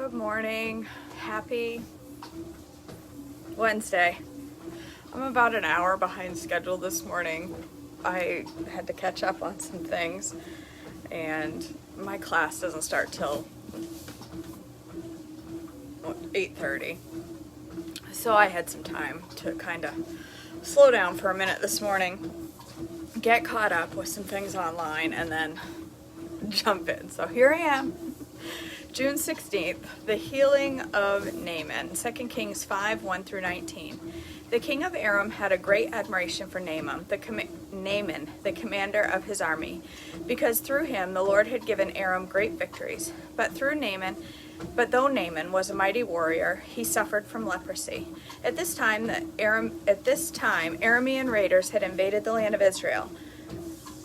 Good morning. Happy Wednesday. I'm about an hour behind schedule this morning. I had to catch up on some things, and my class doesn't start till 8:30. So I had some time to kind of slow down for a minute this morning, get caught up with some things online, and then jump in. So here I am. June 16th, the healing of Naaman, 2 Kings 5, 1 through 19. The king of Aram had a great admiration for Naaman, the commander of his army, because through him the Lord had given Aram great victories. But though Naaman was a mighty warrior, he suffered from leprosy. At this time, Aramean raiders had invaded the land of Israel.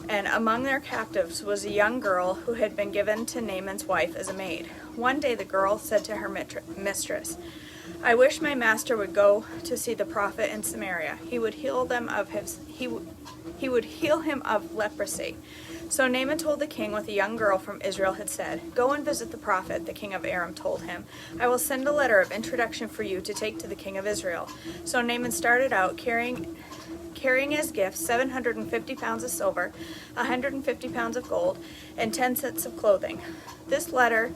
And among their captives was a young girl who had been given to Naaman's wife as a maid. One day the girl said to her mistress, "I wish my master would go to see the prophet in Samaria. He would heal him of leprosy." So Naaman told the king what the young girl from Israel had said. "Go and visit the prophet," the king of Aram told him. "I will send a letter of introduction for you to take to the king of Israel." So Naaman started out carrying as gifts 750 pounds of silver, 150 pounds of gold, and 10 sets of clothing. This letter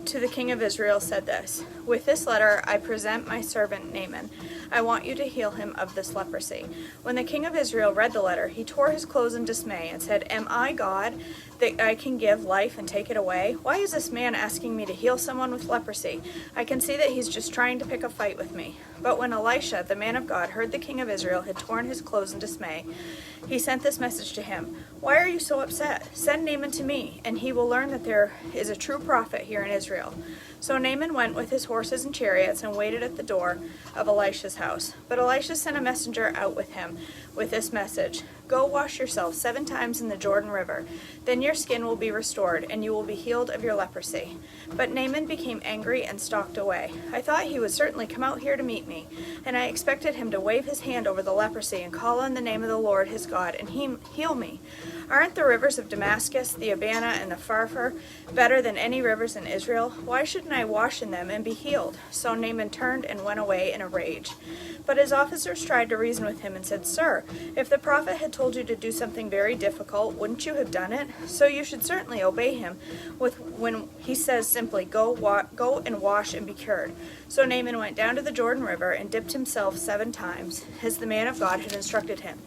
to the king of Israel said this: "With this letter I present my servant Naaman. I want you to heal him of this leprosy." When the king of Israel read the letter, he tore his clothes in dismay and said, "Am I God that I can give life and take it away? Why is this man asking me to heal someone with leprosy? I can see that he's just trying to pick a fight with me." But when Elisha, the man of God, heard the king of Israel had torn his clothes in dismay, he sent this message to him: "Why are you so upset? Send Naaman to me, and he will learn that there is a true prophet here in Israel." So Naaman went with his horses and chariots and waited at the door of Elisha's house. But Elisha sent a messenger out with him with this message: "Go wash yourself 7 times in the Jordan River. Then your skin will be restored, and you will be healed of your leprosy." But Naaman became angry and stalked away. "I thought he would certainly come out here to meet me, and I expected him to wave his hand over the leprosy and call on the name of the Lord his God and heal me. Aren't the rivers of Damascus, the Abana, and the Pharpar better than any rivers in Israel? Why shouldn't I wash in them and be healed?" So Naaman turned and went away in a rage. But his officers tried to reason with him and said, "Sir, if the prophet had told you to do something very difficult, wouldn't you have done it? So you should certainly obey him when he says simply, 'Go and wash and be cured.'" So Naaman went down to the Jordan River and dipped himself 7 times, as the man of God had instructed him.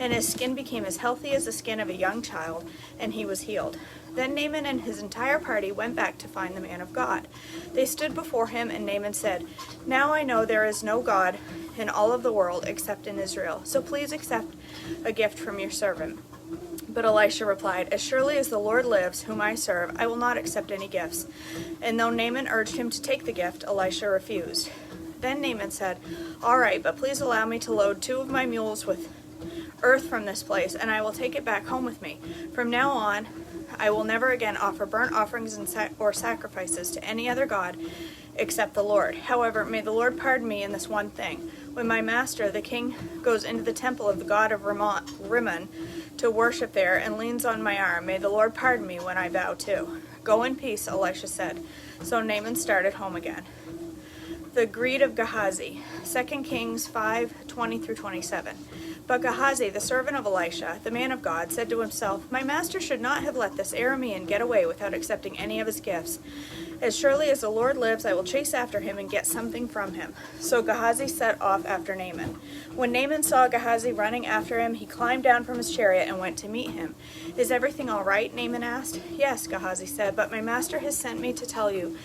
And his skin became as healthy as the skin of a young child, and he was healed. Then Naaman and his entire party went back to find the man of God. They stood before him, and Naaman said, "Now I know there is no God in all of the world except in Israel. So please accept a gift from your servant." But Elisha replied, "As surely as the Lord lives, whom I serve, I will not accept any gifts." And though Naaman urged him to take the gift, Elisha refused. Then Naaman said, "All right, but please allow me to load 2 of my mules with earth from this place, and I will take it back home with me. From now on, I will never again offer burnt offerings or sacrifices to any other god except the Lord. However, may the Lord pardon me in this one thing. When my master, the king, goes into the temple of the god of Rimmon to worship there and leans on my arm, may the Lord pardon me when I bow too." "Go in peace," Elisha said. So Naaman started home again. The greed of Gehazi, 2 Kings 5, 20 through 27. But Gehazi, the servant of Elisha, the man of God, said to himself, "My master should not have let this Aramean get away without accepting any of his gifts. As surely as the Lord lives, I will chase after him and get something from him." So Gehazi set off after Naaman. When Naaman saw Gehazi running after him, he climbed down from his chariot and went to meet him. "Is everything all right?" Naaman asked. "Yes," Gehazi said, "but my master has sent me to tell you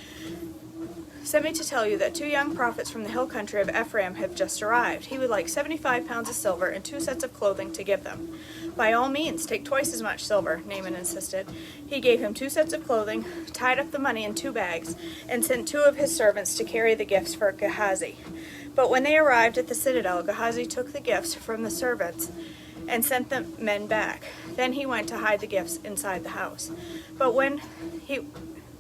that 2 young prophets from the hill country of Ephraim have just arrived. He would like 75 pounds of silver and 2 sets of clothing to give them." "By all means, take twice as much silver," Naaman insisted. He gave him 2 sets of clothing, tied up the money in 2 bags, and sent 2 of his servants to carry the gifts for Gehazi. But when they arrived at the citadel, Gehazi took the gifts from the servants and sent the men back. Then he went to hide the gifts inside the house. But when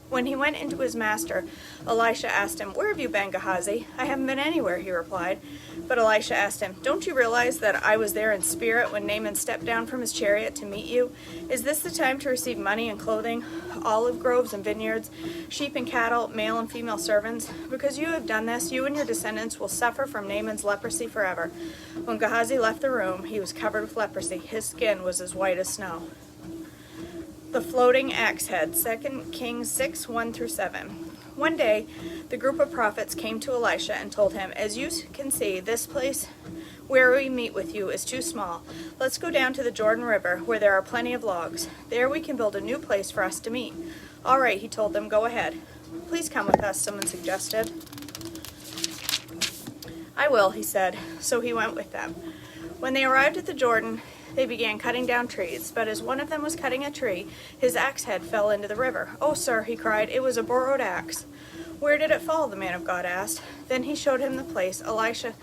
When he went into his master, Elisha asked him, "Where have you been, Gehazi?" "I haven't been anywhere," he replied. But Elisha asked him, "Don't you realize that I was there in spirit when Naaman stepped down from his chariot to meet you? Is this the time to receive money and clothing, olive groves and vineyards, sheep and cattle, male and female servants? Because you have done this, you and your descendants will suffer from Naaman's leprosy forever." When Gehazi left the room, he was covered with leprosy. His skin was as white as snow. The floating axe head, 2 Kings 6, 1-7. One day, the group of prophets came to Elisha and told him, "As you can see, this place where we meet with you is too small. Let's go down to the Jordan River, where there are plenty of logs. There we can build a new place for us to meet." "All right," he told them, "go ahead." "Please come with us," someone suggested. "I will," he said. So he went with them. When they arrived at the Jordan, they began cutting down trees, but as one of them was cutting a tree, his axe head fell into the river. "Oh, sir," he cried, "it was a borrowed axe." "Where did it fall?" the man of God asked. Then he showed him the place. Elisha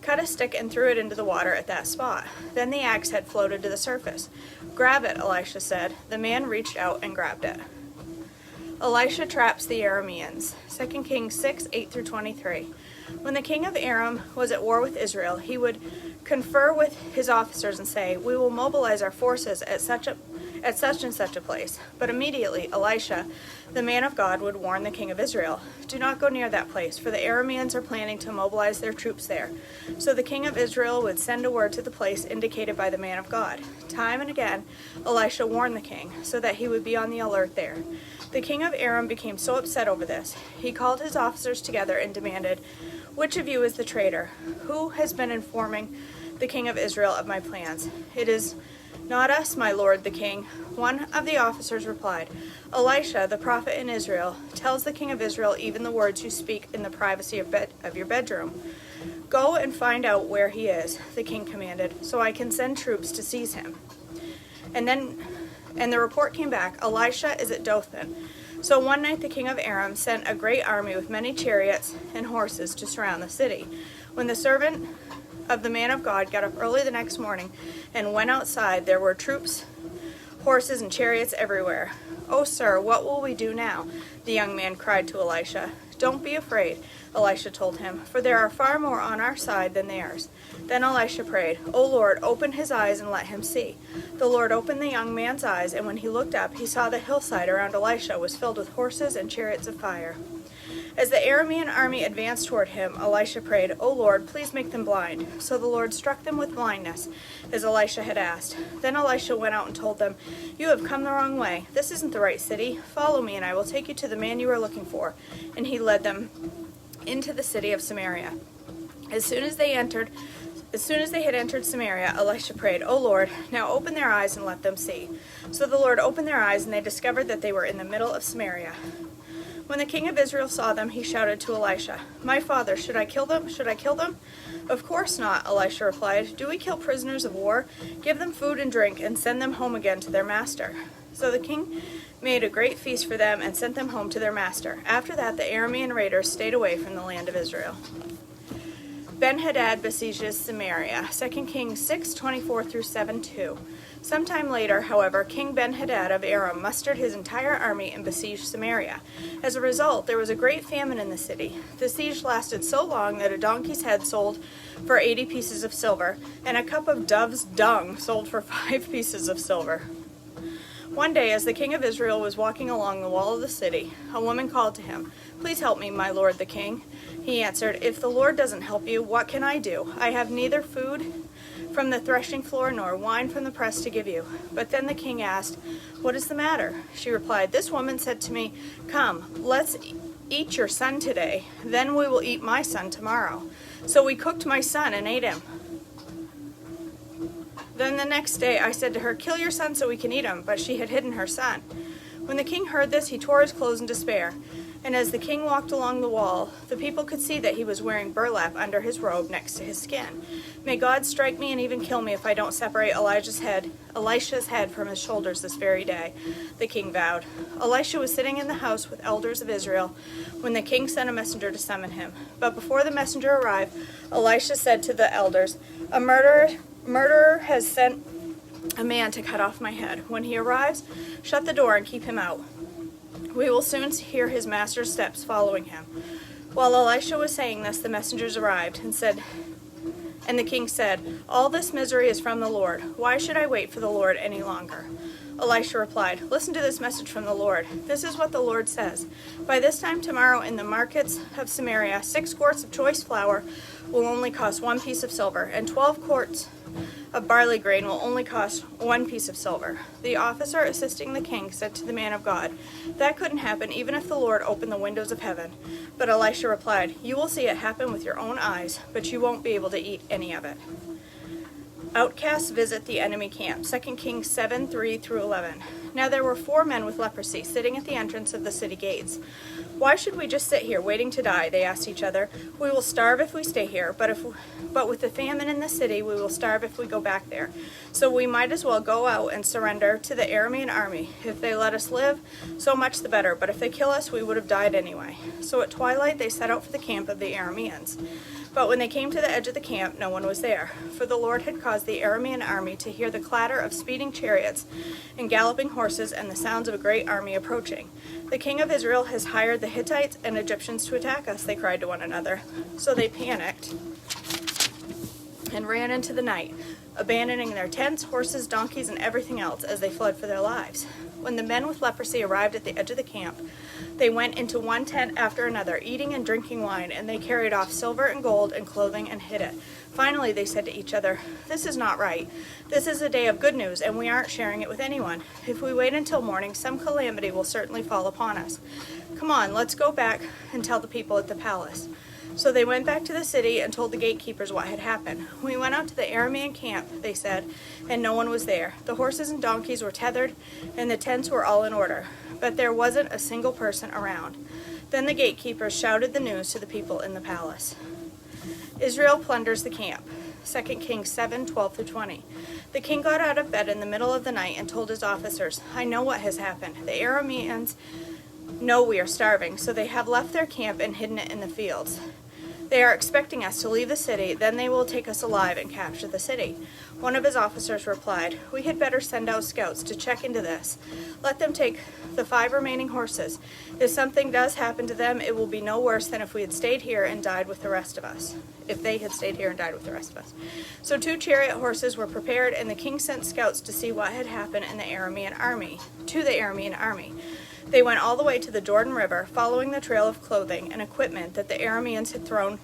cut a stick and threw it into the water at that spot. Then the axe head floated to the surface. "Grab it," Elisha said. The man reached out and grabbed it. Elisha traps the Arameans. 2 Kings 6, 8-23. When the king of Aram was at war with Israel, he would confer with his officers and say, "We will mobilize our forces at such and such a place." But immediately Elisha, the man of God, would warn the king of Israel, "Do not go near that place, for the Arameans are planning to mobilize their troops there." So the king of Israel would send a word to the place indicated by the man of God. Time and again, Elisha warned the king, so that he would be on the alert there. The king of Aram became so upset over this, he called his officers together and demanded, "Which of you is the traitor? Who has been informing the king of Israel of my plans?" "It is not us, my lord the king." One of the officers replied, "Elisha, the prophet in Israel, tells the king of Israel even the words you speak in the privacy of your bedroom." "Go and find out where he is," the king commanded, "so I can send troops to seize him." And the report came back, "Elisha is at Dothan." So one night the king of Aram sent a great army with many chariots and horses to surround the city. When the servant of the man of God got up early the next morning and went outside, there were troops, horses, and chariots everywhere. "Oh, sir, what will we do now?" the young man cried to Elisha. "Don't be afraid," Elisha told him, "for there are far more on our side than theirs." Then Elisha prayed, "O Lord, open his eyes and let him see." The Lord opened the young man's eyes, and when he looked up, he saw the hillside around Elisha was filled with horses and chariots of fire. As the Aramean army advanced toward him, Elisha prayed, "O Lord, please make them blind." So the Lord struck them with blindness, as Elisha had asked. Then Elisha went out and told them, "You have come the wrong way. This isn't the right city. Follow me, and I will take you to the man you are looking for." And he led them into the city of Samaria. As soon as they had entered Samaria, Elisha prayed, "O Lord, now open their eyes and let them see." So the Lord opened their eyes, and they discovered that they were in the middle of Samaria. When the king of Israel saw them, he shouted to Elisha, "My father, should I kill them? Should I kill them?" "Of course not," Elisha replied. "Do we kill prisoners of war? Give them food and drink, and send them home again to their master." So the king made a great feast for them and sent them home to their master. After that, the Aramean raiders stayed away from the land of Israel. Ben-Hadad besieges Samaria, 2 Kings 6, 24-7-2. Sometime later, however, King Ben-Hadad of Aram mustered his entire army and besieged Samaria. As a result, there was a great famine in the city. The siege lasted so long that a donkey's head sold for 80 pieces of silver, and a cup of dove's dung sold for 5 pieces of silver. One day, as the king of Israel was walking along the wall of the city, a woman called to him, "Please help me, my lord the king." He answered, "If the Lord doesn't help you, what can I do? I have neither food from the threshing floor nor wine from the press to give you." But then the king asked, "What is the matter?" She replied, "This woman said to me, 'Come, let's eat your son today, then we will eat my son tomorrow.' So we cooked my son and ate him. Then the next day I said to her, 'Kill your son so we can eat him,' but she had hidden her son." When the king heard this, he tore his clothes in despair. And as the king walked along the wall, the people could see that he was wearing burlap under his robe next to his skin. "May God strike me and even kill me if I don't separate Elisha's head from his shoulders this very day," the king vowed. Elisha was sitting in the house with elders of Israel when the king sent a messenger to summon him. But before the messenger arrived, Elisha said to the elders, "A murderer has sent a man to cut off my head. When he arrives, shut the door and keep him out." We will soon hear his master's steps following him." While Elisha was saying this, the messengers arrived and the king said, "All this misery is from the Lord. Why should I wait for the Lord any longer?" Elisha replied, "Listen to this message from the Lord. This is what the Lord says. By this time tomorrow in the markets of Samaria, 6 quarts of choice flour will only cost 1 piece of silver, and 12 quarts of barley grain will only cost 1 piece of silver." The officer assisting the king said to the man of God, "That couldn't happen even if the Lord opened the windows of heaven." But Elisha replied, "You will see it happen with your own eyes, but you won't be able to eat any of it." Outcasts visit the enemy camp. 2 Kings 7, 3-11. Now there were 4 men with leprosy sitting at the entrance of the city gates. "Why should we just sit here waiting to die?" they asked each other. "We will starve if we stay here, but with the famine in the city, we will starve if we go back there. So we might as well go out and surrender to the Aramean army. If they let us live, so much the better, but if they kill us, we would have died anyway." So at twilight they set out for the camp of the Arameans. But when they came to the edge of the camp, no one was there, for the Lord had caused the Aramean army to hear the clatter of speeding chariots and galloping horses and the sounds of a great army approaching. "The king of Israel has hired the Hittites and Egyptians to attack us," they cried to one another. So they panicked and ran into the night, abandoning their tents, horses, donkeys, and everything else as they fled for their lives. When the men with leprosy arrived at the edge of the camp, they went into one tent after another, eating and drinking wine, and they carried off silver and gold and clothing and hid it. Finally, they said to each other, "This is not right. This is a day of good news, and we aren't sharing it with anyone. If we wait until morning, some calamity will certainly fall upon us. Come on, let's go back and tell the people at the palace." So they went back to the city and told the gatekeepers what had happened. "We went out to the Aramean camp," they said, "and no one was there. The horses and donkeys were tethered, and the tents were all in order, but there wasn't a single person around." Then the gatekeepers shouted the news to the people in the palace. Israel plunders the camp. 2 Kings 7, 12-20. The king got out of bed in the middle of the night and told his officers, "I know what has happened. The Arameans know we are starving, so they have left their camp and hidden it in the fields. They are expecting us to leave the city, then they will take us alive and capture the city." One of his officers replied, "We had better send out scouts to check into this. Let them take the 5 remaining horses. If something does happen to them, it will be no worse than if we had stayed here and died with the rest of us. If they had stayed here and died with the rest of us." So 2 chariot horses were prepared, and the king sent scouts to see what had happened to the Aramean army. They went all the way to the Jordan River, following the trail of clothing and equipment that the Arameans had thrown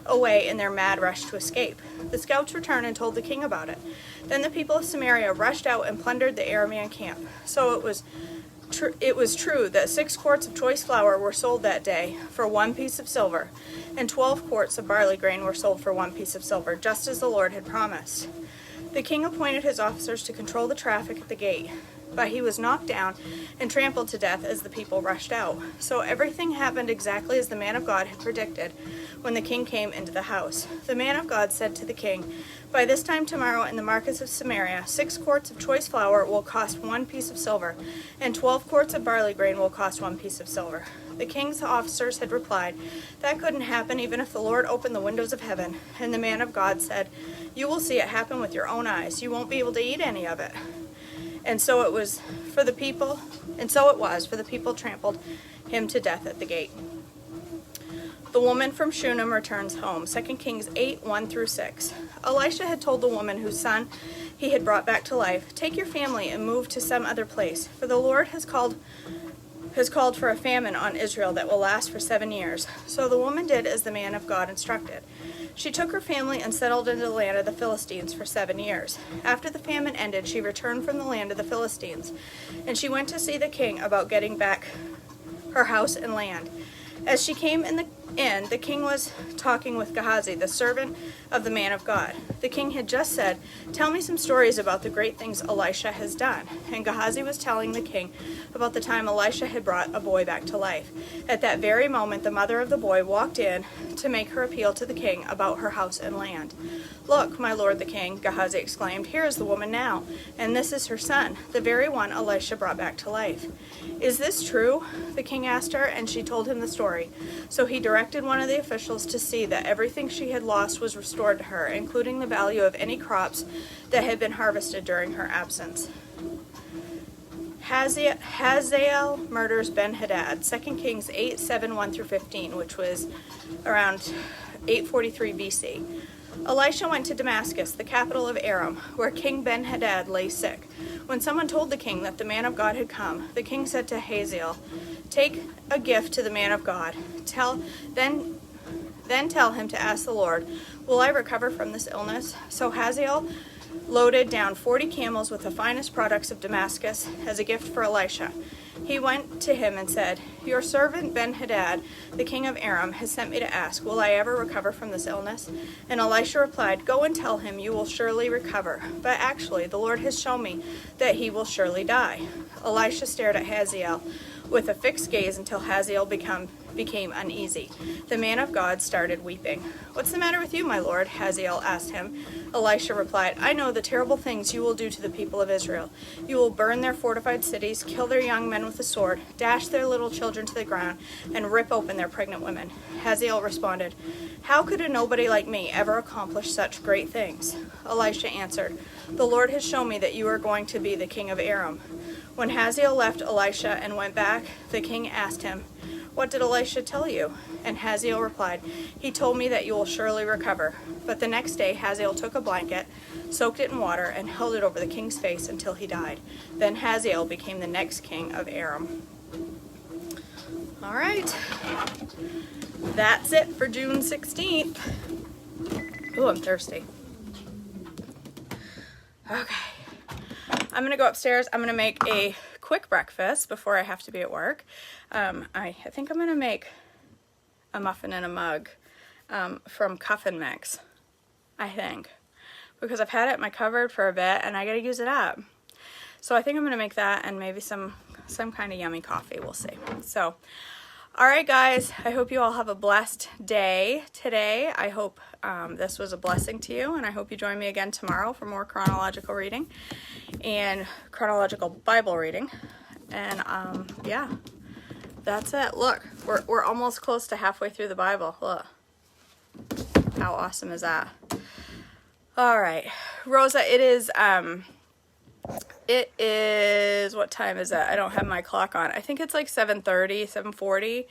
away in their mad rush to escape. The scouts returned and told the king about it. Then the people of Samaria rushed out and plundered the Aramean camp. So it was true that 6 quarts of choice flour were sold that day for 1 piece of silver, and 12 quarts of barley grain were sold for 1 piece of silver, just as the Lord had promised. The king appointed his officers to control the traffic at the gate, but he was knocked down and trampled to death as the people rushed out. So everything happened exactly as the man of God had predicted when the king came into the house. The man of God said to the king, "By this time tomorrow in the markets of Samaria, 6 quarts of choice flour will cost 1 piece of silver, and 12 quarts of barley grain will cost 1 piece of silver." The king's officers had replied, "That couldn't happen even if the Lord opened the windows of heaven." And the man of God said, "You will see it happen with your own eyes. You won't be able to eat any of it." And so it was, for the people trampled him to death at the gate. The woman from Shunem returns home. 2 Kings 8, 1-6. Elisha had told the woman whose son he had brought back to life, "Take your family and move to some other place, for the Lord has called for a famine on Israel that will last for 7 years." So the woman did as the man of God instructed. She took her family and settled in the land of the Philistines for 7 years. After the famine ended, she returned from the land of the Philistines, and she went to see the king about getting back her house and land. As she came in, the king was talking with Gehazi, the servant of the man of God. The king had just said, "Tell me some stories about the great things Elisha has done." And Gehazi was telling the king about the time Elisha had brought a boy back to life. At that very moment, the mother of the boy walked in to make her appeal to the king about her house and land. "Look, my lord the king," Gehazi exclaimed, "here is the woman now, and this is her son, the very one Elisha brought back to life." "Is this true?" the king asked her, and she told him the story. So he directed one of the officials to see that everything she had lost was restored to her, including the value of any crops that had been harvested during her absence. Hazael murders Ben-Hadad, 2 Kings 8:7, 1-15, which was around 843 BC. Elisha went to Damascus, the capital of Aram, where King Ben-Hadad lay sick. When someone told the king that the man of God had come, the king said to Hazael, "Take a gift to the man of God. Then tell him to ask the Lord, 'Will I recover from this illness?'" So Hazael loaded down 40 camels with the finest products of Damascus as a gift for Elisha. He went to him and said, "Your servant Ben-Hadad, the king of Aram, has sent me to ask, 'Will I ever recover from this illness?'" And Elisha replied, "Go and tell him you will surely recover. But actually, the Lord has shown me that he will surely die." Elisha stared at Hazael with a fixed gaze until Hazael became uneasy. The man of God started weeping. "What's the matter with you, my lord?" Hazael asked him. Elisha replied, "I know the terrible things you will do to the people of Israel. You will burn their fortified cities, kill their young men with the sword, dash their little children to the ground, and rip open their pregnant women." Hazael responded, "How could a nobody like me ever accomplish such great things?" Elisha answered, "The Lord has shown me that you are going to be the king of Aram." When Hazael left Elisha and went back, the king asked him, "What did Elisha tell you?" And Hazael replied, "He told me that you will surely recover." But the next day Hazael took a blanket, soaked it in water, and held it over the king's face until he died. Then Hazael became the next king of Aram. All right. That's it for June 16th. Ooh, I'm thirsty. Okay. I'm going to go upstairs. I'm going to make a quick breakfast before I have to be at work. I think I'm going to make a muffin in a mug from Cuffin Mix, I think. Because I've had it in my cupboard for a bit and I got to use it up. So I think I'm going to make that and maybe some kind of yummy coffee. We'll see. So, all right, guys. I hope you all have a blessed day today. I hope this was a blessing to you, and I hope you join me again tomorrow for more chronological reading and chronological Bible reading. And yeah, that's it. Look, we're almost close to halfway through the Bible. Look, how awesome is that? All right, Rosa. It is, what time is it? I don't have my clock on. I think it's like 7:30, 7:40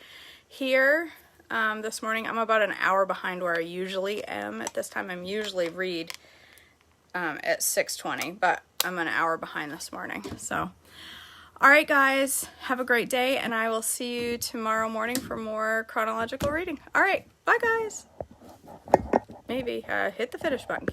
here this morning. I'm about an hour behind where I usually am at this time. I'm usually read at 6:20, but I'm an hour behind this morning. So, all right, guys, have a great day, and I will see you tomorrow morning for more chronological reading. All right, bye, guys. Maybe hit the finish button.